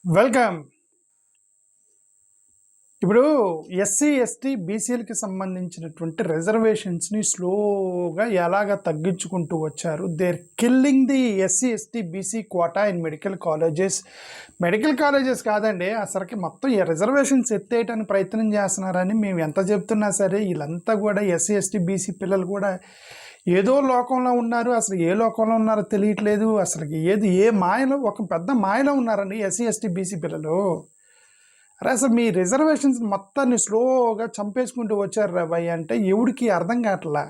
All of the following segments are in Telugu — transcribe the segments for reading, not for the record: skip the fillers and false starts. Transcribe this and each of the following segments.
వెల్కమ్. ఇప్పుడు ఎస్సీ, ఎస్టీ, బీసీలకి సంబంధించినటువంటి రిజర్వేషన్స్ని స్లోగా ఎలాగ తగ్గించుకుంటూ వచ్చారు. There killing the SC, ST, BC quota in medical colleges. Medical colleges కాదండి, అసలుకి మొత్తం ఈ రిజర్వేషన్స్ ఎత్తేయడానికి ప్రయత్నం చేస్తున్నారని మేము ఎంత చెప్తున్నా సరే వీళ్ళంతా కూడా ఎస్సీ, ఎస్టీ, బీసీ పిల్లలు కూడా ఏదో లోకంలో ఉన్నారు. అసలు ఏ లోకంలో ఉన్నారో తెలియట్లేదు. అసలు ఏ మాయలో, ఒక పెద్ద మాయలో ఉన్నారండి ఎస్సీ, ఎస్టీ, బీసీ పిల్లలు. అరే అసలు మీ రిజర్వేషన్స్ మొత్తాన్ని స్లోగా చంపేసుకుంటూ వచ్చారు రా భయ్ అంటే ఎవరికి అర్థం కావట్లా.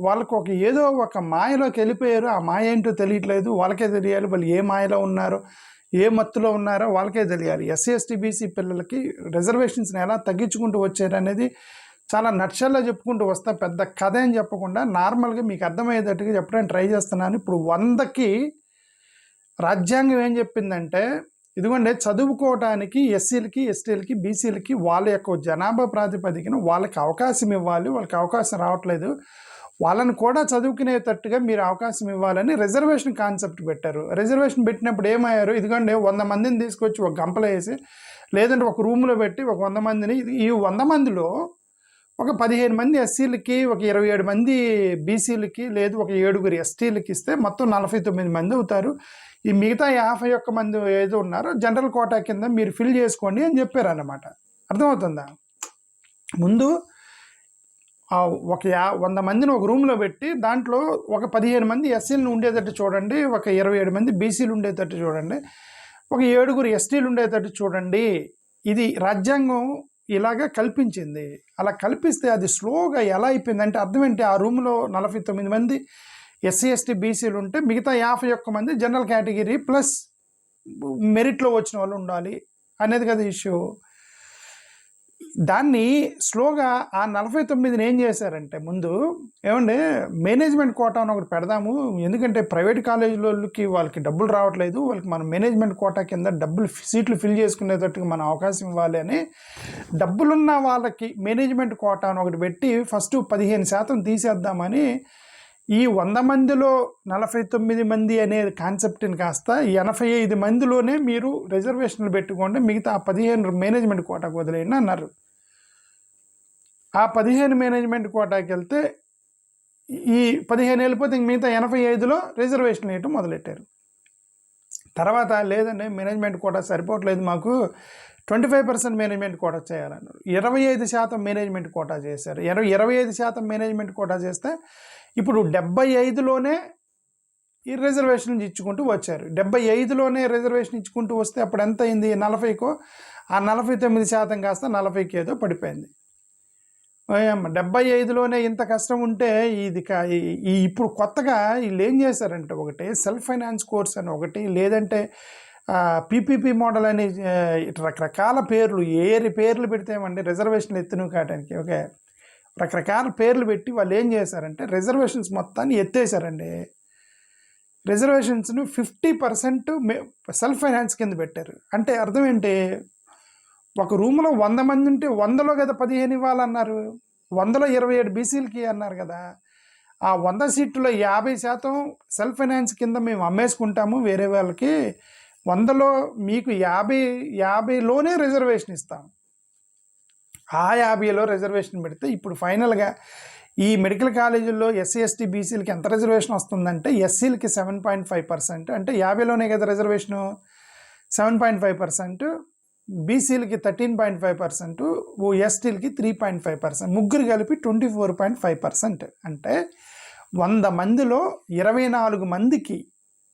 వాళ్ళకు ఏదో ఒక మాయలోకి వెళ్ళిపోయారు. ఆ మాయ ఏంటో తెలియట్లేదు. వాళ్ళకే తెలియాలి వాళ్ళు ఏ మాయలో ఉన్నారో, ఏ మత్తులో ఉన్నారో వాళ్ళకే తెలియాలి. ఎస్సీ, ఎస్టీ, బీసీ పిల్లలకి రిజర్వేషన్స్ని ఎలా తగ్గించుకుంటూ వచ్చారు అనేది చాలా నక్షల్లో చెప్పుకుంటూ వస్తా. పెద్ద కథ అని చెప్పకుండా నార్మల్గా మీకు అర్థమయ్యేటట్టుగా చెప్పడానికి ట్రై చేస్తున్నాను. ఇప్పుడు 100కి రాజ్యాంగం ఏం చెప్పిందంటే, ఇదిగోండి చదువుకోవటానికి ఎస్సీలకి, ఎస్టీలకి, బీసీలకి వాళ్ళ యొక్క జనాభా ప్రాతిపదికన వాళ్ళకి అవకాశం ఇవ్వాలి. వాళ్ళకి అవకాశం రావట్లేదు, వాళ్ళని కూడా చదువుకునేటట్టుగా మీరు అవకాశం ఇవ్వాలని రిజర్వేషన్ కాన్సెప్ట్ పెట్టారు. రిజర్వేషన్ పెట్టినప్పుడు ఏమయ్యారు, ఇదిగోండి 100 మందిని తీసుకొచ్చి ఒక గంపలో వేసి, లేదంటే ఒక రూమ్లో పెట్టి ఒక 100 మందిని, ఈ 100 మందిలో ఒక 15 మంది ఎస్సీలకి, ఒక 27 మంది బీసీలకి, లేదు ఒక 7 ఎస్టీలకి ఇస్తే మొత్తం 49 మంది అవుతారు. ఈ మిగతా 51 మంది ఏదో ఉన్నారో జనరల్ కోటా కింద మీరు ఫిల్ చేసుకోండి అని చెప్పారు అన్నమాట. అర్థమవుతుందా? ముందు ఒక 100 మందిని ఒక రూమ్లో పెట్టి దాంట్లో ఒక 15 మంది ఎస్సీలను ఉండేటట్టు చూడండి, ఒక 27 మంది బీసీలు ఉండేటట్టు చూడండి, ఒక 7 ఎస్టీలు ఉండేటట్టు చూడండి. ఇది రాజ్యాంగం ఇలాగా కల్పించింది. అలా కల్పిస్తే అది స్లోగా ఎలా అయిపోయిందంటే అర్థం ఏంటి, ఆ రూమ్లో 49 మంది ఎస్సీ, ఎస్టీ, బీసీలు ఉంటే మిగతా 51 మంది జనరల్ కేటగిరీ ప్లస్ మెరిట్లో వచ్చిన వాళ్ళు ఉండాలి అనేది కదా ఇష్యూ. దాన్ని స్లోగా ఆ 49ని ఏం చేశారంటే, ముందు ఏమంటే మేనేజ్మెంట్ కోటా అని ఒకటి పెడదాము, ఎందుకంటే ప్రైవేట్ కాలేజీలకి వాళ్ళకి డబ్బులు రావట్లేదు, వాళ్ళకి మనం మేనేజ్మెంట్ కోటా కింద సీట్లు ఫిల్ చేసుకునేటట్టుగా మనం అవకాశం ఇవ్వాలి అని డబ్బులున్న వాళ్ళకి మేనేజ్మెంట్ కోటా అని ఒకటి పెట్టి ఫస్ట్ 15% తీసేద్దామని ఈ 100 మందిలో 49 మంది అనే కాన్సెప్ట్ని కాస్త 85 మందిలోనే మీరు రిజర్వేషన్లు పెట్టుకోండి, మిగతా 15 మేనేజ్మెంట్ కోటాకు వదిలేయండి అన్నారు. ఆ 15 మేనేజ్మెంట్ కోటాకి వెళ్తే ఈ 15 వెళ్ళిపోతే మిగతా 85లో రిజర్వేషన్లు వేయటం మొదలెట్టారు. తర్వాత లేదండి మేనేజ్మెంట్ కోటా సరిపోవట్లేదు, మాకు 25% మేనేజ్మెంట్ కోటా చేయాలన్నారు. 25% మేనేజ్మెంట్ కోటా చేశారు. 25% మేనేజ్మెంట్ కోటా చేస్తే ఇప్పుడు 75లోనే ఈ రిజర్వేషన్ ఇచ్చుకుంటూ వచ్చారు. 75లోనే రిజర్వేషన్ ఇచ్చుకుంటూ వస్తే అప్పుడు ఎంత అయింది, 40కో, ఆ 49% కాస్త 40కి ఏదో పడిపోయింది. 75లోనే ఇంత కష్టం ఉంటే ఇది ఇప్పుడు కొత్తగా వీళ్ళు ఏం చేశారంటే, ఒకటి సెల్ఫ్ ఫైనాన్స్ కోర్స్ అని ఒకటి, లేదంటే పీపీపీ మోడల్ అని రకరకాల పేర్లు, పేర్లు పెడితేమండి రిజర్వేషన్లు ఎత్తును కావడానికి ఓకే రకరకాల పేర్లు పెట్టి వాళ్ళు ఏం చేశారంటే రిజర్వేషన్స్ మొత్తాన్ని ఎత్తేసారండి. రిజర్వేషన్స్ను 50% సెల్ఫ్ ఫైనాన్స్ కింద పెట్టారు. అంటే అర్థం ఏంటి, ఒక రూమ్లో 100 మంది ఉంటే 100లో కదా 15 ఇవ్వాలన్నారు, 100లో 27 బీసీలకి అన్నారు కదా. ఆ 100 సీట్లలో 50% సెల్ఫ్ ఫైనాన్స్ కింద మేము అమ్మేసుకుంటాము వేరే వాళ్ళకి, 100లో మీకు 50లోనే రిజర్వేషన్ ఇస్తాం. ఆ 50లో రిజర్వేషన్ పెడితే ఇప్పుడు ఫైనల్గా ఈ మెడికల్ కాలేజీల్లో ఎస్సీ, ఎస్టీ, బీసీలకి ఎంత రిజర్వేషన్ వస్తుందంటే, ఎస్సీలకి 7.5%, అంటే 50లోనే కదా రిజర్వేషను, 7.5%, బీసీలకి 13.5%, ఎస్టీలకి 3.5%, ముగ్గురు కలిపి 24.5%. అంటే 100 మందిలో 24 మందికి,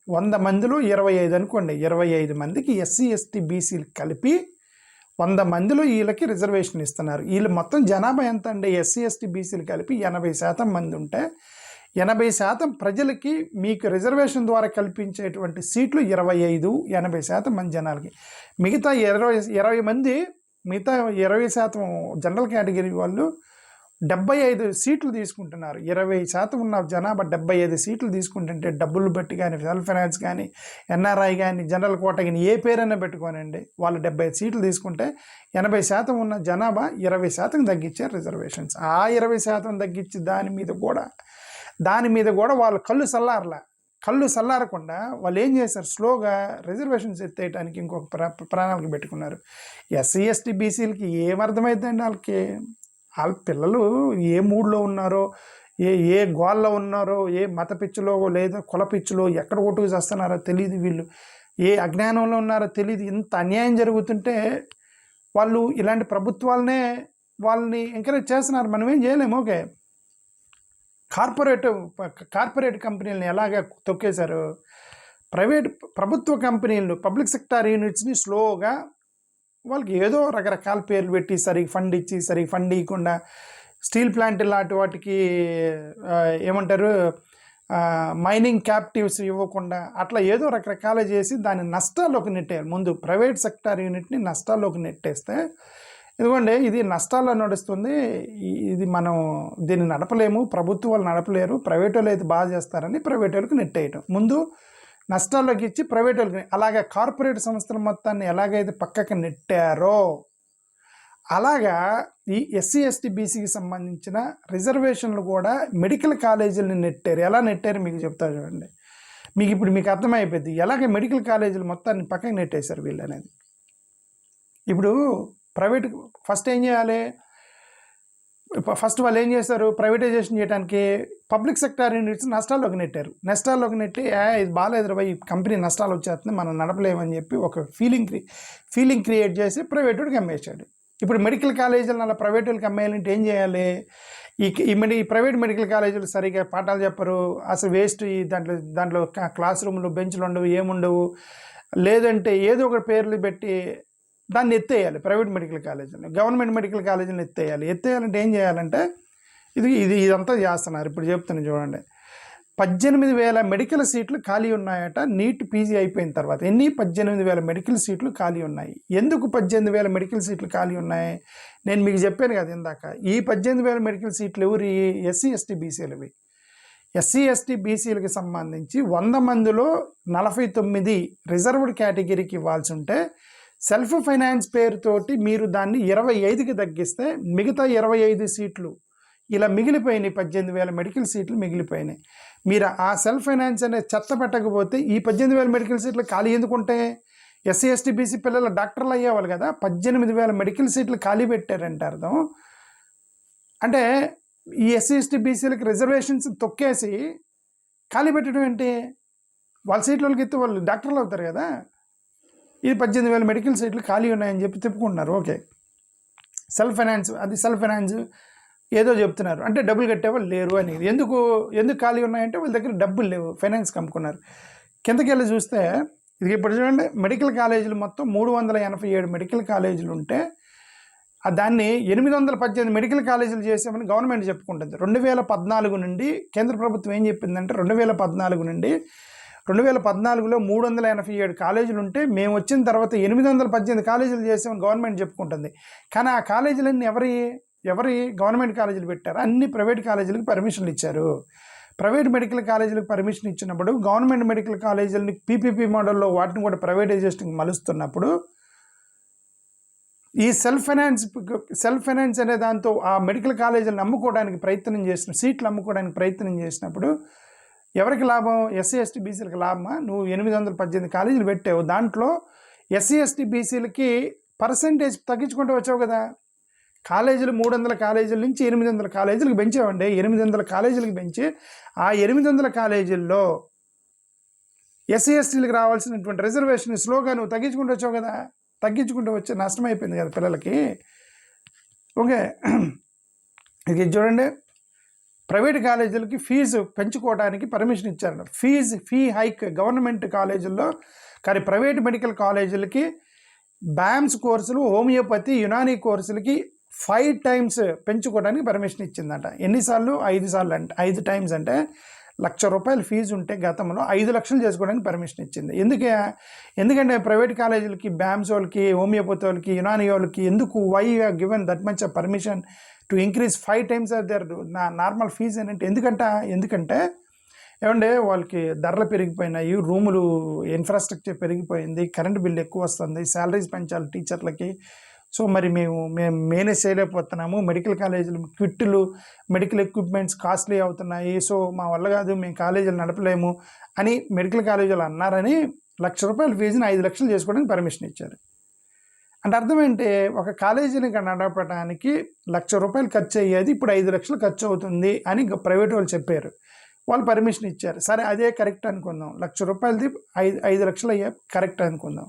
100 మందిలో 25 అనుకోండి, 25 మందికి ఎస్సీ, ఎస్టీ, బీసీలు కలిపి 100 మందిలో వీళ్ళకి రిజర్వేషన్ ఇస్తున్నారు. వీళ్ళు మొత్తం జనాభా ఎంత అండి, ఎస్సీ, ఎస్టీ, బీసీలు కలిపి 80% మంది ఉంటే 80% ప్రజలకి మీకు రిజర్వేషన్ ద్వారా కల్పించేటువంటి సీట్లు 25, 80% మంది జనాలకి. మిగతా 20 మంది, మిగతా 20% జనరల్ కేటగిరీ వాళ్ళు 75 సీట్లు తీసుకుంటున్నారు. 20% ఉన్న జనాభా 75 సీట్లు తీసుకుంటుంటే డబ్బులు బట్టి కానీ, సెల్ఫ్ ఫైనాన్స్ కానీ, ఎన్ఆర్ఐ కానీ, జనరల్ కోట కానీ, ఏ పేరైనా పెట్టుకోనండి, వాళ్ళు 75 సీట్లు తీసుకుంటే 80% ఉన్న జనాభా 20% తగ్గించారు రిజర్వేషన్స్. ఆ 20% తగ్గించి దాని మీద కూడా వాళ్ళ కళ్ళు చల్లారలా. కళ్ళు చల్లారకుండా వాళ్ళు ఏం చేశారు, స్లోగా రిజర్వేషన్స్ ఎత్తేయడానికి ఇంకొక ప్రణాళిక పెట్టుకున్నారు. ఎస్సీ ఎస్టీ బీసీలకి ఏమర్థమైందండి? వాళ్ళ పిల్లలు ఏ మూడ్లో ఉన్నారో, ఏ గోల్లో ఉన్నారో, ఏ మత పిచ్చిలో లేదా కుల పిచ్చిలో ఎక్కడ కొట్టుకు చేస్తున్నారో తెలియదు, వీళ్ళు ఏ అజ్ఞానంలో ఉన్నారో తెలియదు. ఇంత అన్యాయం జరుగుతుంటే వాళ్ళు ఇలాంటి ప్రభుత్వాలనే వాళ్ళని ఎంకరేజ్ చేస్తున్నారు. మనం ఏం చేయలేము. ఓకే, కార్పొరేట్ కంపెనీలను ఎలాగ తొక్కేశారు, ప్రభుత్వ కంపెనీలను, పబ్లిక్ సెక్టార్ యూనిట్స్ని స్లోగా వాళ్ళకి ఏదో రకరకాల పేర్లు పెట్టి సరిగ్గా ఫండ్ ఇచ్చి, సరిగ్గా ఫండ్ ఇవ్వకుండా, స్టీల్ ప్లాంట్ లాంటి వాటికి ఏమంటారు మైనింగ్ క్యాప్టివ్స్ ఇవ్వకుండా అట్లా ఏదో రకరకాలు చేసి దాన్ని నష్టాల్లోకి నెట్టేయాలి. ముందు ప్రైవేట్ సెక్టార్ యూనిట్ని నష్టాల్లోకి నెట్టేస్తే, ఎందుకంటే ఇది నష్టాల్లో నడుస్తుంది, ఇది మనం దీన్ని నడపలేము, ప్రభుత్వం వాళ్ళు నడపలేరు, ప్రైవేట్ వాళ్ళు అయితే బాగా చేస్తారని ప్రైవేట్ వాళ్ళకి నెట్టేయటం. ముందు నష్టాల్లోకి ఇచ్చి ప్రైవేట్ వాళ్ళకి, అలాగే కార్పొరేట్ సంస్థల మొత్తాన్ని ఎలాగైతే పక్కకి నెట్టారో అలాగా ఈ ఎస్సీ ఎస్టీ బీసీకి సంబంధించిన రిజర్వేషన్లు కూడా మెడికల్ కాలేజీలను నెట్టారు. ఎలా నెట్టారు మీకు చెప్తా చూడండి. మీకు అర్థమైపోద్ది ఎలాగ మెడికల్ కాలేజీలు మొత్తాన్ని పక్కకి నెట్టేశారు వీళ్ళు అనేది. ఇప్పుడు ప్రైవేట్ ఫస్ట్ ఏం చేయాలి, ఫస్ట్ వాళ్ళు ఏం చేస్తారు, ప్రైవేటైజేషన్ చేయడానికి పబ్లిక్ సెక్టార్ యూనిట్స్ నష్టాల్లోకి నెట్టారు. నష్టాల్లోకి నెట్టి ఇది బాగాలేదు రా, ఈ కంపెనీ నష్టాలు వచ్చేస్తుంది, మనం నడపలేమని చెప్పి ఒక ఫీలింగ్ క్రియేట్ చేసి ప్రైవేట్కి అమ్మేశాడు. ఇప్పుడు మెడికల్ కాలేజీలను అలా ప్రైవేట్ వాళ్ళకి అమ్మేయాలంటే ఏం చేయాలి, ఈ ప్రైవేట్ మెడికల్ కాలేజీలు సరిగా పాఠాలు చెప్పరు, అసలు వేస్ట్, దాంట్లో క్లాస్ రూమ్లు బెంచ్లు ఉండవు, ఏముండవు, లేదంటే ఏదో ఒక పేర్లు పెట్టి దాన్ని ఎత్తేయాలి. ప్రైవేట్ మెడికల్ కాలేజీని, గవర్నమెంట్ మెడికల్ కాలేజీని ఎత్తేయాలంటే ఏం చేయాలంటే ఇదంతా చేస్తున్నారు. ఇప్పుడు చెప్తాను చూడండి, 18,000 మెడికల్ సీట్లు ఖాళీ ఉన్నాయట నీట్ పీజీ అయిపోయిన తర్వాత. 18,000 మెడికల్ సీట్లు ఖాళీ ఉన్నాయి. ఎందుకు 18,000 మెడికల్ సీట్లు ఖాళీ ఉన్నాయి? నేను మీకు చెప్పాను కదా ఇందాక, ఈ 18,000 మెడికల్ సీట్లు ఎవరి? ఎస్సీ ఎస్టీ బీసీలవి. ఎస్సీ ఎస్టీ బీసీలకు సంబంధించి 100 మందిలో 49 రిజర్వ్డ్ కేటగిరీకి ఇవ్వాల్సి ఉంటే సెల్ఫ్ ఫైనాన్స్ పేరుతోటి మీరు దాన్ని 25కి తగ్గిస్తే మిగతా 25 సీట్లు ఇలా మిగిలిపోయినాయి. 18,000 మెడికల్ సీట్లు మిగిలిపోయినాయి. మీరు ఆ సెల్ఫ్ ఫైనాన్స్ అనే చెత్త పెట్టకపోతే ఈ 18,000 మెడికల్ సీట్లు ఖాళీ ఎందుకుంటే ఎస్సీ ఎస్టీ బీసీ పిల్లలు డాక్టర్లు అయ్యేవాళ్ళు కదా. 18,000 మెడికల్ సీట్లు ఖాళీ పెట్టారంటే అర్థం అంటే ఈ ఎస్సీ ఎస్టీ బీసీలకు రిజర్వేషన్స్ తొక్కేసి ఖాళీ పెట్టడం ఏంటి? వాళ్ళ సీట్ల వాళ్ళకి ఎత్తే వాళ్ళు డాక్టర్లు అవుతారు కదా. ఇది 18,000 మెడికల్ సీట్లు ఖాళీ ఉన్నాయని చెప్పి చెప్పుకుంటున్నారు. ఓకే, సెల్ఫ్ ఫైనాన్స్ ఏదో చెప్తున్నారు అంటే డబ్బులు కట్టేవాళ్ళు లేరు అని. ఎందుకు ఖాళీ ఉన్నాయంటే వాళ్ళ దగ్గర డబ్బులు లేవు, ఫైనాన్స్ కమ్ముకున్నారు. కిందకి వెళ్ళి చూస్తే ఇది ఇప్పుడు చూడండి, మెడికల్ కాలేజీలు మొత్తం 387 మెడికల్ కాలేజీలు ఉంటే దాన్ని 818 మెడికల్ కాలేజీలు చేసామని గవర్నమెంట్ చెప్పుకుంటుంది. 2014 నుండి కేంద్ర ప్రభుత్వం ఏం చెప్పిందంటే 2014 నుండి 2014లో 387 కాలేజీలు ఉంటే మేము వచ్చిన తర్వాత 818 కాలేజీలు చేసామని గవర్నమెంట్ చెప్పుకుంటుంది. కానీ ఆ కాలేజీలన్నీ ఎవరి గవర్నమెంట్ కాలేజీలు పెట్టారు? అన్ని ప్రైవేట్ కాలేజీలకు పర్మిషన్లు ఇచ్చారు. ప్రైవేట్ మెడికల్ కాలేజీలకు పర్మిషన్ ఇచ్చినప్పుడు గవర్నమెంట్ మెడికల్ కాలేజీలని పీపీపీ మోడల్లో వాటిని కూడా ప్రైవేటైజేషన్కి మలుస్తున్నప్పుడు ఈ సెల్ఫ్ ఫైనాన్స్ అనే దాంతో ఆ మెడికల్ కాలేజీలను అమ్ముకోవడానికి సీట్లు అమ్ముకోవడానికి ప్రయత్నం చేసినప్పుడు ఎవరికి లాభం? ఎస్సీ ఎస్టీ బీసీలకు లాభమా? నువ్వు 818 కాలేజీలు పెట్టావు, దాంట్లో ఎస్సీ ఎస్టీ బీసీలకి పర్సంటేజ్ తగ్గించుకుంటూ వచ్చావు కదా. కాలేజీలు 300 కాలేజీల నుంచి 800 కాలేజీలకు పెంచావండి. 800 కాలేజీలకు పెంచి ఆ 800 కాలేజీల్లో ఎస్సీ ఎస్టీలకు రావాల్సినటువంటి రిజర్వేషన్ స్లోగా నువ్వు తగ్గించుకుంటూ వచ్చావు కదా. తగ్గించుకుంటూ వచ్చే నష్టం అయిపోయింది కదా పిల్లలకి. ఓకే, ఇది చూడండి, ప్రైవేట్ కాలేజీలకి ఫీజు పెంచుకోవడానికి పర్మిషన్ ఇచ్చారు. ఫీ హైక్ గవర్నమెంట్ కాలేజీల్లో, కానీ ప్రైవేట్ మెడికల్ కాలేజీలకి బ్యామ్స్ కోర్సులు, హోమియోపతి, యునానీ కోర్సులకి 5 times పెంచుకోవడానికి పర్మిషన్ ఇచ్చిందట. ఎన్నిసార్లు? 5 సార్లు. అంటే 5 times అంటే ₹1,00,000 ఫీజు ఉంటే గతంలో 5 లక్షలు చేసుకోవడానికి పర్మిషన్ ఇచ్చింది. ఎందుకంటే ప్రైవేట్ కాలేజీలకి, బ్యామ్స్ వాళ్ళకి, హోమియోపతి వాళ్ళకి, యునానీ వాళ్ళకి ఎందుకు why given that much permission to increase 5 times their normal fee అని అంటే ఎందుకంటే ఏమంటే వాళ్ళకి ధరలు పెరిగిపోయినాయి, రూములు ఇన్ఫ్రాస్ట్రక్చర్ పెరిగిపోయింది, కరెంట్ బిల్లు ఎక్కువ వస్తుంది, శాలరీస్ పెంచాలి టీచర్లకి, సో మరి మేము మేనేజ్ చేయలేకపోతున్నాము, మెడికల్ కాలేజీలు కిట్లు, మెడికల్ ఎక్విప్మెంట్స్ కాస్ట్లీ అవుతున్నాయి, సో మా వల్ల కాదు, మేము కాలేజీలు నడపలేము అని మెడికల్ కాలేజీలు అన్నారని ₹1,00,000 ఫీజుని 5 లక్షలు చేసుకోవడానికి పర్మిషన్ ఇచ్చారు. అంటే అర్థం ఏంటి, ఒక కాలేజీని నడపడానికి ₹1,00,000 ఖర్చు అయ్యేది ఇప్పుడు 5 లక్షలు ఖర్చు అవుతుంది అని ప్రైవేట్ వాళ్ళు చెప్పారు. వాళ్ళు పర్మిషన్ ఇచ్చారు. సరే అదే కరెక్ట్ అనుకుందాం, ₹1,00,000ది 5 లక్షలు అయ్యే కరెక్ట్ అనుకుందాం.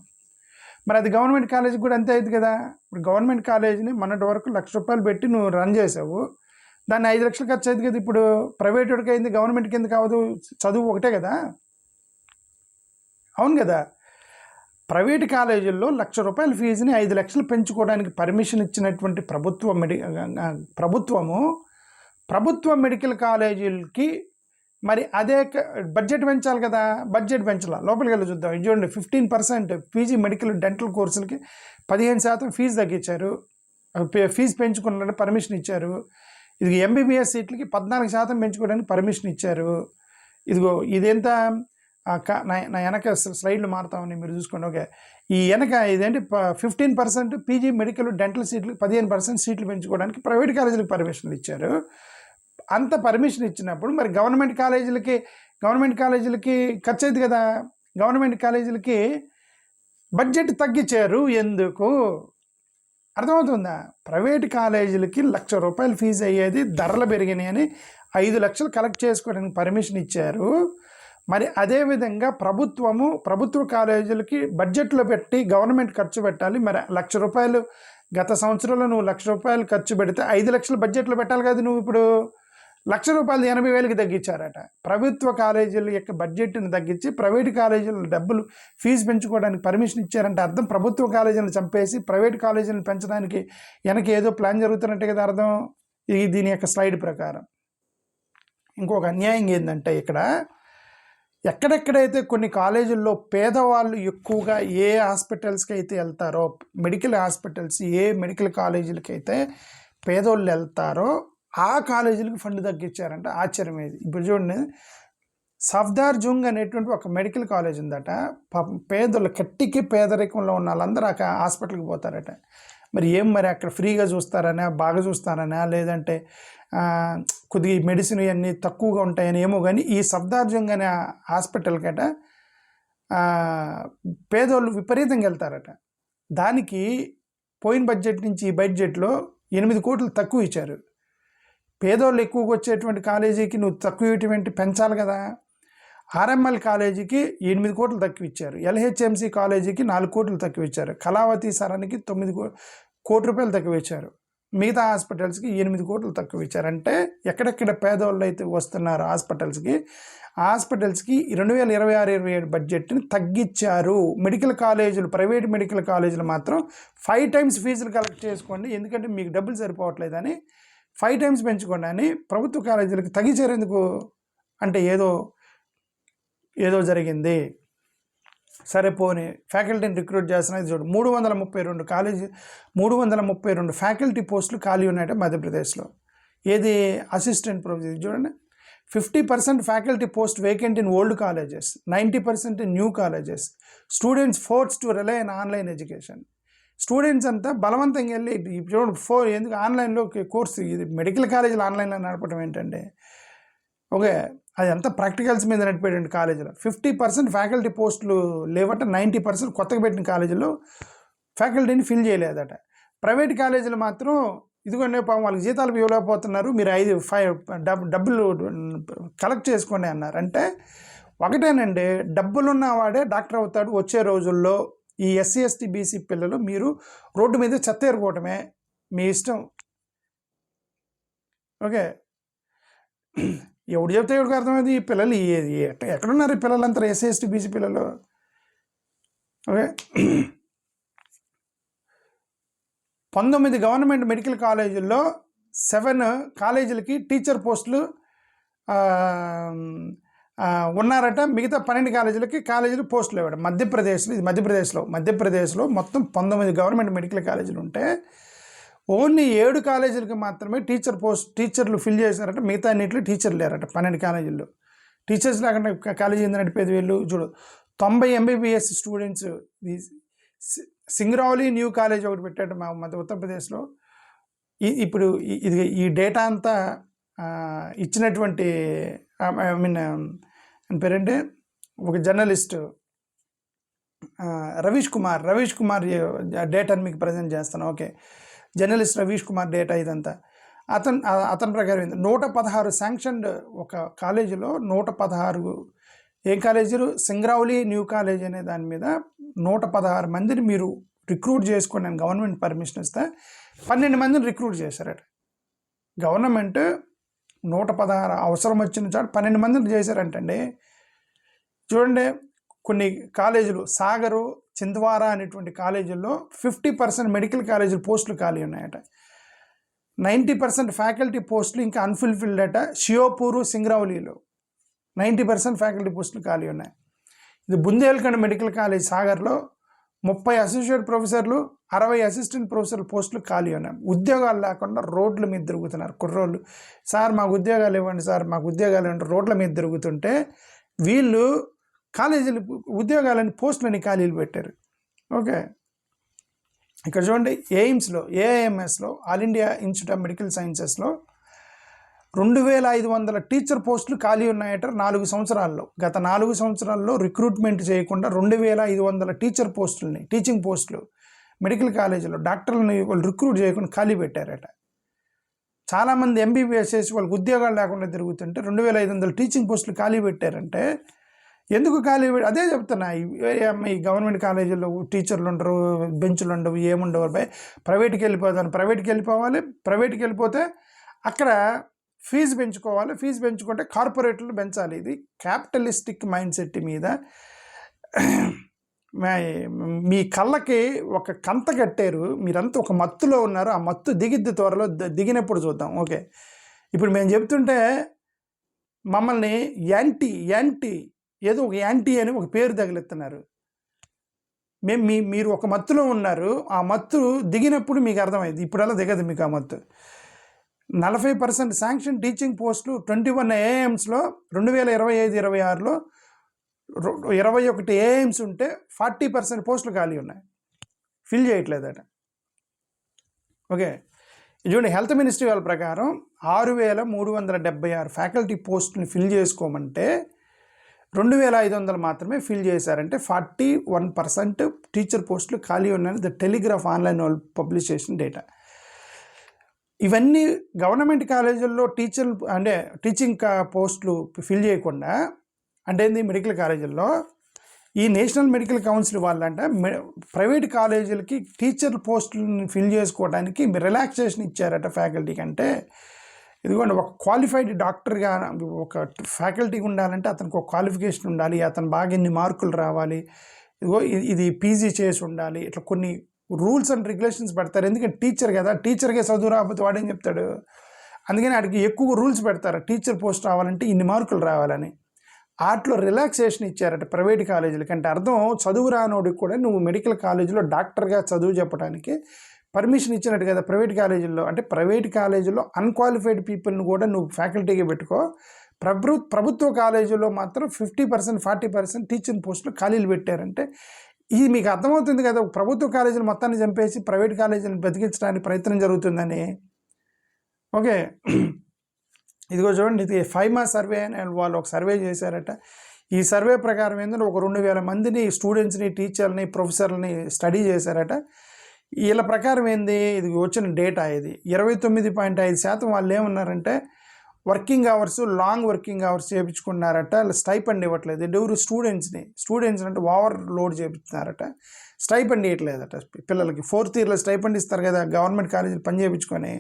మరి అది గవర్నమెంట్ కాలేజీకి కూడా అంతే అయింది కదా. ఇప్పుడు గవర్నమెంట్ కాలేజీని మొన్నటి వరకు ₹1,00,000 పెట్టి నువ్వు రన్ చేసావు, దాన్ని 5 లక్షలు ఖర్చు అయింది కదా. ఇప్పుడు ప్రైవేట్ వాడికి అయింది, గవర్నమెంట్కి ఎందుకు అవ్వదు? చదువు ఒకటే కదా, అవును కదా. ప్రైవేట్ కాలేజీల్లో ₹1,00,000 ఫీజుని 5 లక్షలు పెంచుకోవడానికి పర్మిషన్ ఇచ్చినటువంటి ప్రభుత్వ మెడికల్ కాలేజీలకి మరి అదే బడ్జెట్ పెంచాలి కదా. బడ్జెట్ పెంచాల, లోపలికి వెళ్ళి చూద్దాం. ఇది చూడండి, 15% పీజీ మెడికల్ డెంటల్ కోర్సులకి 15% ఫీజు తగ్గించారు, ఫీజు పెంచుకున్న పర్మిషన్ ఇచ్చారు. ఇది ఎంబీబీఎస్ సీట్లకి 14% పెంచుకోవడానికి పర్మిషన్ ఇచ్చారు. ఇదిగో ఇదెంత, నా వెనక స్లైడ్లు మారుతామని మీరు చూసుకోండి. ఓకే, ఈ వెనక ఇదేంటి 15% పీజీ మెడికల్ డెంటల్ సీట్లు 15% సీట్లు పెంచుకోవడానికి ప్రైవేట్ కాలేజీలకు పర్మిషన్లు ఇచ్చారు. అంత పర్మిషన్ ఇచ్చినప్పుడు మరి గవర్నమెంట్ కాలేజీలకి ఖర్చు అయింది కదా. గవర్నమెంట్ కాలేజీలకి బడ్జెట్ తగ్గించారు ఎందుకు? అర్థమవుతుందా? ప్రైవేట్ కాలేజీలకి ₹1,00,000 ఫీజు అయ్యేది ధరలు పెరిగినాయి అని 5 లక్షలు కలెక్ట్ చేసుకోవడానికి పర్మిషన్ ఇచ్చారు. మరి అదేవిధంగా ప్రభుత్వ కాలేజీలకి బడ్జెట్లో పెట్టి గవర్నమెంట్ ఖర్చు పెట్టాలి. మరి ₹1,00,000 గత సంవత్సరంలో నువ్వు ₹1,00,000 ఖర్చు పెడితే 5 లక్షలు బడ్జెట్లో పెట్టాలి కదా. నువ్వు ఇప్పుడు ₹1,00,000 80,000కి తగ్గించారట. ప్రభుత్వ కాలేజీల యొక్క బడ్జెట్ని తగ్గించి ప్రైవేట్ కాలేజీల డబ్బులు ఫీజు పెంచుకోవడానికి పర్మిషన్ ఇచ్చారంటే అర్థం ప్రభుత్వ కాలేజీలను చంపేసి ప్రైవేట్ కాలేజీలను పెంచడానికి వెనక ఏదో ప్లాన్ జరుగుతున్నట్టే కదా అర్థం. దీని యొక్క స్లైడ్ ప్రకారం ఇంకొక అన్యాయం ఏంటంటే, ఇక్కడ ఎక్కడెక్కడైతే కొన్ని కాలేజీల్లో పేదవాళ్ళు ఎక్కువగా ఏ హాస్పిటల్స్కి అయితే వెళ్తారో, మెడికల్ హాస్పిటల్స్ ఏ మెడికల్ కాలేజీలకి అయితే పేదోళ్ళు వెళ్తారో ఆ కాలేజీలకు ఫండ్ తగ్గించారంట. ఆశ్చర్యం ఇది. ఇప్పుడు చూడండి, సఫ్దార్జంగ్ అనేటువంటి ఒక మెడికల్ కాలేజ్ ఉందట. పాపం పేదోళ్ళు, కట్టికి పేదరికంలో ఉన్న వాళ్ళందరూ ఆ హాస్పిటల్కి పోతారట. మరి అక్కడ ఫ్రీగా చూస్తారనా, బాగా చూస్తారనా, లేదంటే కొద్దిగా మెడిసిన్ ఇవన్నీ తక్కువగా ఉంటాయని ఏమో, కానీ ఈ సఫ్దార్జంగ్ అనే హాస్పిటల్కట పేదోళ్ళు విపరీతంగా వెళ్తారట. దానికి పోయిన బడ్జెట్ నుంచి ఈ బడ్జెట్లో 8 కోట్లు తక్కువ ఇచ్చారు. పేదోళ్ళు ఎక్కువగా వచ్చేటువంటి కాలేజీకి నువ్వు తక్కువ ఇటువంటి పెంచాలి కదా. ఆర్ఎంఎల్ కాలేజీకి 8 కోట్లు తక్కువ ఇచ్చారు. ఎల్హెచ్ఎంసి కాలేజీకి 4 కోట్లు తక్కువ ఇచ్చారు. కళావతి సరానికి 9 కోట్ల రూపాయలు తక్కువ ఇచ్చారు. మిగతా హాస్పిటల్స్కి 8 కోట్లు తక్కువ ఇచ్చారు. అంటే ఎక్కడెక్కడ పేదోళ్ళు అయితే వస్తున్నారు హాస్పిటల్స్కి 2026-27 బడ్జెట్ని తగ్గించారు. మెడికల్ కాలేజీలు, ప్రైవేట్ మెడికల్ కాలేజీలు మాత్రం 5 టైమ్స్ ఫీజులు కలెక్ట్ చేసుకోండి, ఎందుకంటే మీకు డబ్బులు సరిపోవట్లేదని 5 టైమ్స్ పెంచుకోండి అని ప్రభుత్వ కాలేజీలకు తగ్గించారు. ఎందుకు అంటే ఏదో జరిగింది. సరే పోనీ ఫ్యాకల్టీని రిక్రూట్ చేస్తున్నది చూడు, 332 ఫ్యాకల్టీ పోస్టులు ఖాళీ ఉన్నాయట మధ్యప్రదేశ్లో. ఏది అసిస్టెంట్ ప్రొఫెసర్ చూడండి, 50% faculty post vacant in old colleges, 90% in new colleges. Students force to rely on online education. Students అంతా బలవంతంగా వెళ్ళి చూడండి ఎందుకు ఆన్లైన్లో కోర్సు, ఇది మెడికల్ కాలేజీలు ఆన్లైన్లో నడపడం ఏంటంటే, ఓకే అది అంతా ప్రాక్టికల్స్ మీద నడిపేటువంటి కాలేజీలో 50% ఫ్యాకల్టీ పోస్టులు లేవట. 90% కొత్తగా పెట్టిన కాలేజీలో ఫ్యాకల్టీని ఫిల్ చేయలేదట. ప్రైవేట్ కాలేజీలు మాత్రం ఇదిగోండి పాపం వాళ్ళకి జీతాలు ఇవ్వలేకపోతున్నారు, మీరు 5 డబ్బులు కలెక్ట్ చేసుకోండి అన్నారు. అంటే ఒకటేనండి, డబ్బులున్న వాడే డాక్టర్ అవుతాడు. వచ్చే రోజుల్లో ఈ ఎస్సీ ఎస్టీ బీసీ పిల్లలు మీరు రోడ్డు మీద చెత్త ఏరుకోవటమే మీ ఇష్టం. ఓకే, ఎవడు చెప్తే ఎవరికి అర్థమైంది? ఈ పిల్లలు ఎక్కడున్నారు? ఈ పిల్లలంతా ఎస్సీ ఎస్టీ బీసీ పిల్లలు. ఓకే, 19 గవర్నమెంట్ మెడికల్ కాలేజీల్లో 7 కాలేజీలకి టీచర్ పోస్టులు ఉన్నారట. మిగతా 12 కాలేజీలు పోస్టులు ఇవ్వడం. మధ్యప్రదేశ్లో మొత్తం 19 గవర్నమెంట్ మెడికల్ కాలేజీలు ఉంటే ఓన్లీ 7 కాలేజీలకి మాత్రమే టీచర్లు ఫిల్ చేశారట. మిగతా అన్నింటిలో టీచర్లు లేరట. 12 కాలేజీల్లో టీచర్స్ లేకుండా కాలేజీ ఏంది నడిపేది వీళ్ళు? చూడు, 90 MBBS students Singrauli new college ఒకటి పెట్టాడు మా ఉత్తరప్రదేశ్లో. ఇప్పుడు ఇది ఈ డేటా అంతా ఇచ్చినటువంటి ఐ మీన్ అని పేరంటే ఒక జర్నలిస్ట్ రవీష్ కుమార్ డేటాని మీకు ప్రజెంట్ చేస్తాను. Okay, journalist Ravish Kumar data ఇదంతా. అతని ప్రకారం 116 శాంక్షన్డ్ ఒక కాలేజీలో 116 ఏం కాలేజీలు సింగరౌలి న్యూ కాలేజ్ అనే దాని మీద 116 మందిని మీరు రిక్రూట్ చేసుకోండి అని గవర్నమెంట్ పర్మిషన్ ఇస్తే 12 మందిని రిక్రూట్ చేశారట. గవర్నమెంట్ 116 అవసరం వచ్చిన చాటు 12 మందిని చేశారంటండి. చూడండి, కొన్ని కాలేజీలు సాగరు, చింద్వారా అనేటువంటి కాలేజీల్లో 50% మెడికల్ కాలేజీలు పోస్టులు ఖాళీ ఉన్నాయట. 90% ఫ్యాకల్టీ పోస్టులు ఇంకా అన్ఫుల్ఫిల్డ్ అట. షియోపూరు, సింగరౌలీలో 90% ఫ్యాకల్టీ పోస్టులు ఖాళీ ఉన్నాయి. ఇది బుందేల్ఖండ్ మెడికల్ కాలేజ్ సాగర్లో 30 అసోసియేట్ ప్రొఫెసర్లు, 60 అసిస్టెంట్ ప్రొఫెసర్ల పోస్టులు ఖాళీ ఉన్నాయి. ఉద్యోగాలు లేకుండా రోడ్ల మీద తిరుగుతున్నారు కుర్రోళ్ళు. సార్ మాకు ఉద్యోగాలు ఇవ్వండి, సార్ మాకు ఉద్యోగాలు ఇవ్వండి, రోడ్ల మీద తిరుగుతుంటే వీళ్ళు కాలేజీలు ఉద్యోగాలని పోస్టులని ఖాళీలు పెట్టారు. ఓకే, ఇక్కడ చూడండి, ఏఐఎంఎస్లో All India Institute of Medical సైన్సెస్లో 2500 టీచర్ పోస్టులు ఖాళీ ఉన్నాయట 4 సంవత్సరాల్లో. గత 4 సంవత్సరాల్లో రిక్రూట్మెంట్ చేయకుండా 2500 టీచింగ్ పోస్టులు మెడికల్ కాలేజీలో డాక్టర్లని వాళ్ళు రిక్రూట్ చేయకుండా ఖాళీ పెట్టారట. చాలామంది ఎంబీబీఎస్ చేసి వాళ్ళకి ఉద్యోగాలు లేకుండా తిరుగుతుంటే 2500 టీచింగ్ పోస్టులు ఖాళీ పెట్టారంటే ఎందుకు ఖాళీ? అదే చెప్తున్నా, ఈ గవర్నమెంట్ కాలేజీల్లో టీచర్లు ఉండరు, బెంచులు ఉండవు, ఏముండవు. ప్రైవేట్కి వెళ్ళిపోవాలి. ప్రైవేట్కి వెళ్ళిపోతే అక్కడ ఫీజు పెంచుకోవాలి. ఫీజు పెంచుకుంటే కార్పొరేట్లు పెంచాలి. ఇది క్యాపిటలిస్టిక్ మైండ్ సెట్ మీద మీ కళ్ళకి ఒక కంత కట్టారు. మీరంతా ఒక మత్తులో ఉన్నారు. ఆ మత్తు దిగిద్ది త్వరలో, దిగినప్పుడు చూద్దాం. ఓకే, ఇప్పుడు మేము చెప్తుంటే మమ్మల్ని యాంటీ ఏదో ఒక యాంటీ అని ఒక పేరు తగిలిస్తున్నారు. మీరు ఒక మత్తులో ఉన్నారు. ఆ మత్తు దిగినప్పుడు మీకు అర్థమైంది. ఇప్పుడల్లా దిగదు మీకు ఆ మత్తు. 40% శాంక్షన్ టీచింగ్ పోస్టులు 21 ఏఎంస్లో 2025-26లో 21 ఏఎంస్ ఉంటే 40% పోస్టులు ఖాళీ ఉన్నాయి, ఫిల్ చేయట్లేదట. ఓకే, చూడండి, హెల్త్ మినిస్ట్రీ వాళ్ళ ప్రకారం 6376 ఫ్యాకల్టీ పోస్టుని ఫిల్ చేసుకోమంటే 2500 మాత్రమే ఫిల్ చేశారంటే 41% టీచర్ పోస్టులు ఖాళీ ఉన్నాయని ద టెలిగ్రాఫ్ ఆన్లైన్ వాళ్ళు పబ్లిష్ చేసిన డేటా. ఇవన్నీ గవర్నమెంట్ కాలేజీల్లో టీచింగ్ పోస్టులు ఫిల్ చేయకుండా అంటే ఏంది, మెడికల్ కాలేజీల్లో ఈ నేషనల్ మెడికల్ కౌన్సిల్ వాళ్ళంట ప్రైవేట్ కాలేజీలకి టీచర్ పోస్టులను ఫిల్ చేసుకోవడానికి రిలాక్సేషన్ ఇచ్చారట ఫ్యాకల్టీకి. అంటే ఇదిగోండి, ఒక క్వాలిఫైడ్ డాక్టర్గా ఒక ఫ్యాకల్టీకి ఉండాలంటే అతనికి ఒక క్వాలిఫికేషన్ ఉండాలి, అతను బాగా ఇన్ని మార్కులు రావాలి, ఇదిగో ఇది పీజీ చేసి ఉండాలి. ఇట్లా కొన్ని రూల్స్ అండ్ రెగ్యులేషన్స్ పెడతారు. ఎందుకంటే టీచర్ కదా, టీచర్కే చదువు రాకపోతే వాడేం చెప్తాడు. అందుకని వాడికి ఎక్కువ రూల్స్ పెడతారు. టీచర్ పోస్ట్ రావాలంటే ఇన్ని మార్కులు రావాలని. వాటిలో రిలాక్సేషన్ ఇచ్చారట ప్రైవేట్ కాలేజీలకి. అంటే అర్థం, చదువు రానోడికి కూడా నువ్వు మెడికల్ కాలేజీలో డాక్టర్గా చదువు చెప్పడానికి పర్మిషన్ ఇచ్చినట్టు కదా ప్రైవేట్ కాలేజీల్లో. అంటే ప్రైవేట్ కాలేజీలో అన్క్వాలిఫైడ్ పీపుల్ని కూడా నువ్వు ఫ్యాకల్టీగా పెట్టుకో. ప్రభుత్వ కాలేజీలో మాత్రం 50%, 40% టీచింగ్ పోస్టులు ఖాళీలు పెట్టారంటే ఇది మీకు అర్థమవుతుంది కదా. ప్రభుత్వ కాలేజీలు మొత్తాన్ని చంపేసి ప్రైవేట్ కాలేజీలను బతికించడానికి ప్రయత్నం జరుగుతుందని. ఓకే, ఇదిగో చూడండి, ఇది ఫైమా సర్వే అని వాళ్ళు ఒక సర్వే చేశారట. ఈ సర్వే ప్రకారం ఏంటంటే ఒక 2000 మందిని స్టూడెంట్స్ని, టీచర్ని, ప్రొఫెసర్లని స్టడీ చేశారట. వీళ్ళ ప్రకారం ఏంది, ఇది వచ్చిన డేటా ఇది 29.5% వాళ్ళు ఏమన్నారంటే working hours, long working hours చేయించుకున్నారట. స్టైపెండ్ ఇవ్వట్లేదు. ఎవరు? స్టూడెంట్స్ అంటే ఓవర్ లోడ్ చేయించున్నారట. స్టైపెండ్ ఇవ్వట్లేదట పిల్లలకి. 4th ఇయర్లో స్టైపెండ్ ఇస్తారు కదా గవర్నమెంట్ కాలేజీలు పని చేయించుకొని.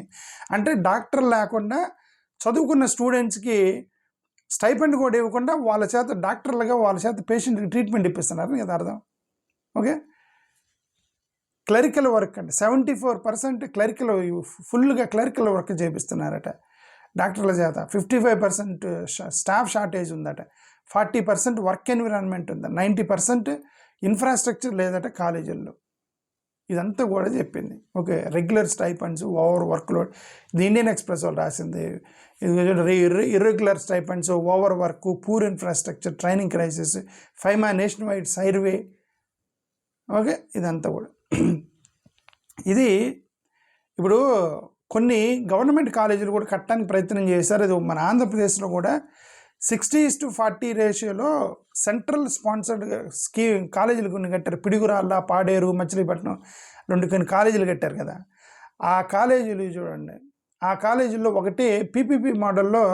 అంటే డాక్టర్ లేకుండా చదువుకున్న స్టూడెంట్స్కి స్టైపెండ్ కూడా ఇవ్వకుండా వాళ్ళ చేత డాక్టర్లుగా వాళ్ళ చేత పేషెంట్కి ట్రీట్మెంట్ ఇప్పిస్తున్నారు కదా అర్థం. ఓకే, క్లరికల్ వర్క్ అంటే 74% ఫుల్గా క్లరికల్ వర్క్ చేపిస్తున్నారట డాక్టర్ల చేత. 55% స్టాఫ్ షార్టేజ్ ఉందట. 40% వర్క్ ఎన్విరాన్మెంట్ ఉందట. 90% ఇన్ఫ్రాస్ట్రక్చర్ లేదట కాలేజీల్లో. ఇదంతా కూడా చెప్పింది. Okay, regular stipends, over work load. ఇది ఇండియన్ ఎక్స్ప్రెస్ వాళ్ళు రాసింది. Irregular stipends, over work, poor infrastructure, training crisis, Faima nation wide survey. Okay, ఇదంతా కూడా ఇది ఇప్పుడు కొన్ని గవర్నమెంట్ కాలేజీలు కూడా కట్టడానికి ప్రయత్నం చేశారు. ఇది మన ఆంధ్రప్రదేశ్లో కూడా 60:40 రేషియోలో సెంట్రల్ స్పాన్సర్డ్ స్కీమ్ కాలేజీలు కొన్ని కట్టారు. పిడుగురాళ్ళ, పాడేరు, మచిలీపట్నం కొన్ని కాలేజీలు కట్టారు కదా. ఆ కాలేజీలు చూడండి, ఆ కాలేజీల్లో ఒకటి పీపీపీ మోడల్లో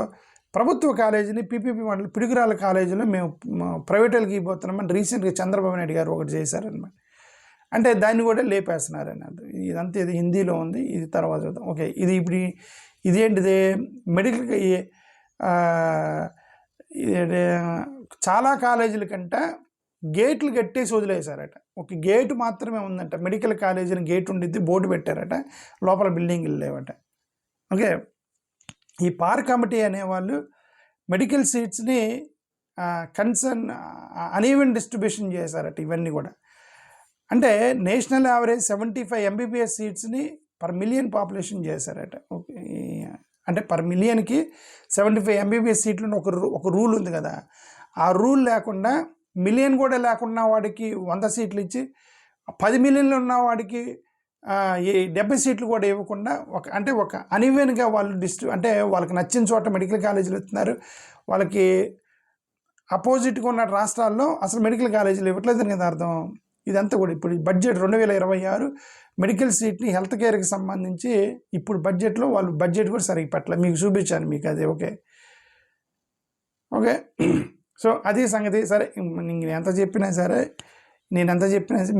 ప్రభుత్వ కాలేజీని పీపీపీ మోడల్ పిడుగురాళ్ళ కాలేజీలో మేము ప్రైవేట్లకి ఇవ్వబోతున్నామని రీసెంట్గా చంద్రబాబు నాయుడు గారు ఒకటి చేశారనమాట. అంటే దాన్ని కూడా లేపేస్తున్నారు అన్నది. ఇదంతా ఇది హిందీలో ఉంది, ఇది తర్వాత చూద్దాం. ఓకే, ఇది ఇప్పుడు ఇదేంటిది మెడికల్ చాలా కాలేజీల కంటే గేట్లు కట్టేసి వదిలేశారట. ఒక గేటు మాత్రమే ఉందంట. మెడికల్ కాలేజీని గేట్ ఉండిద్ది, బోర్డు పెట్టారట, లోపల బిల్డింగ్లు లేవట. ఓకే, ఈ పార్ కమిటీ అనేవాళ్ళు మెడికల్ సీట్స్ని కన్సర్న్ అన్ఈవెన్ డిస్ట్రిబ్యూషన్ చేశారట. ఇవన్నీ కూడా అంటే నేషనల్ యావరేజ్ 75 MBBS సీట్స్ని పర్ మిలియన్ పాపులేషన్ చేశారట. ఓకే, అంటే పర్ మిలియన్కి 75 MBBS సీట్లు ఒక రూల్ ఉంది కదా. ఆ రూల్ లేకుండా మిలియన్ కూడా లేకుండా వాడికి 100 సీట్లు ఇచ్చి 10 మిలియన్లు ఉన్న వాడికి 70 సీట్లు కూడా ఇవ్వకుండా ఒక అన్ఈవెన్గా వాళ్ళు అంటే వాళ్ళకి నచ్చిన చోట మెడికల్ కాలేజీలు ఇస్తున్నారు. వాళ్ళకి అపోజిట్గా ఉన్న రాష్ట్రాల్లో అసలు మెడికల్ కాలేజీలు ఇవ్వట్లేదని కదా అర్థం. ఇదంతా కూడా ఇప్పుడు బడ్జెట్ 2026 మెడికల్ సీట్ని హెల్త్ కేర్కి సంబంధించి ఇప్పుడు బడ్జెట్లో వాళ్ళు బడ్జెట్ కూడా సరిగ్గా పెట్టలేదు. మీకు చూపించాను మీకు అది. ఓకే ఓకే సో అది సంగతి. సరే, నేను ఎంత చెప్పినా సరే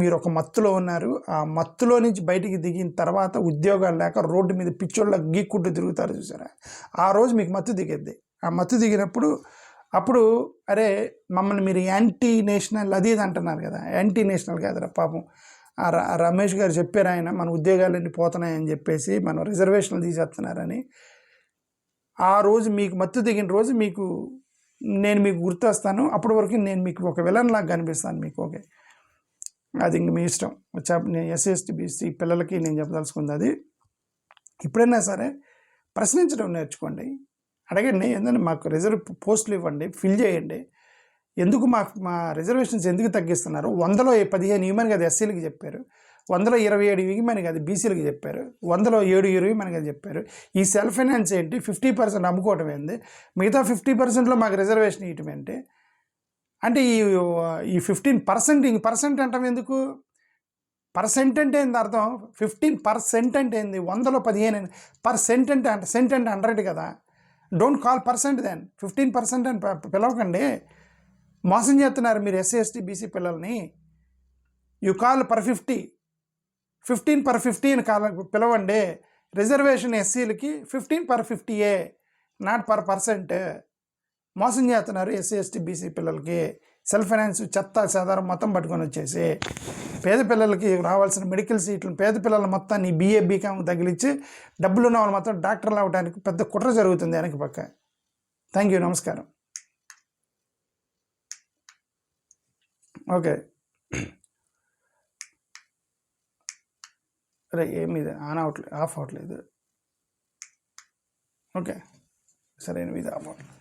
మీరు ఒక మత్తులో ఉన్నారు. ఆ మత్తులో నుంచి బయటికి దిగిన తర్వాత ఉద్యోగాలు లేక రోడ్డు మీద పిచ్చోళ్ళ గీక్కుంటూ తిరుగుతారు చూసారా, ఆ రోజు మీకు మత్తు దిగేద్ది. ఆ మత్తు దిగినప్పుడు అప్పుడు అరే మమ్మల్ని మీరు యాంటీ నేషనల్ అది ఇది అంటున్నారు కదా. యాంటీ నేషనల్ కాదురా పాపం. రమేష్ గారు చెప్పారు, ఆయన మన ఉద్యోగాలన్నీ పోతున్నాయని చెప్పేసి మనం రిజర్వేషన్లు తీసేస్తున్నారని. ఆ రోజు మీకు మత్తు దిగిన రోజు నేను మీకు గుర్తొస్తాను. అప్పటి వరకు నేను మీకు ఒక విలన్ లాగా కనిపిస్తాను మీకు. ఓకే, అది ఇంక మీ ఇష్టం. నేను SC BC పిల్లలకి నేను చెప్పదలుచుకుంది అది. ఎప్పుడైనా సరే ప్రశ్నించడం నేర్చుకోండి, అడగండి. ఏంటంటే మాకు రిజర్వ్ పోస్టులు ఇవ్వండి, ఫిల్ చేయండి. ఎందుకు మా రిజర్వేషన్స్ ఎందుకు తగ్గిస్తున్నారు? 100లో 15 ఇవ్వమని కదా ఎస్సీలకి చెప్పారు, 100లో 27 ఇవ్వమని కదా బీసీలకి చెప్పారు, 100లో 7 ఇవ్వమని కదా చెప్పారు. ఈ సెల్ఫ్ ఫైనాన్స్ ఏంటి? 50% అమ్ముకోవటం ఏంది? మిగతా 50%లో మాకు రిజర్వేషన్ ఇవ్వటం ఏంటి? అంటే ఈ 15% ఇంక పర్సెంట్ అంటాం ఎందుకు? పర్సెంట్ అంటే ఏంది అర్థం? 15% అంటే ఏంది? 100లో 15 పర్సెంట్ అంటే సెంట్ అంటే 100 కదా. Don't call percent then. 15% అని పిలవకండి. మోసం చేస్తున్నారు మీరు SC BC పిల్లల్ని. యు కాల్ పర్ 50, 15/50 అని పిలవండి. రిజర్వేషన్ ఎస్సీలకి 15/50 నాట్ పర్ పర్సెంట్. మోసం చేస్తున్నారు SC BC పిల్లలకి. సెల్ఫ్ ఫైనాన్స్ చెత్త సాధారణ మొత్తం పట్టుకొని వచ్చేసి పేద పిల్లలకి రావాల్సిన మెడికల్ సీట్లు పేద పిల్లల మొత్తాన్ని BA BCom తగిలిచ్చి డబ్బులు ఉన్న వాళ్ళు మొత్తం డాక్టర్లు అవ్వడానికి పెద్ద కుట్ర జరుగుతుంది వెనక పక్క. థ్యాంక్ యూ, నమస్కారం. ఓకే, అరే ఏమి ఆఫ్ అవ్వట్లేదు. ఓకే, సరే, ఇది ఆఫ్ అవ్వట్లేదు.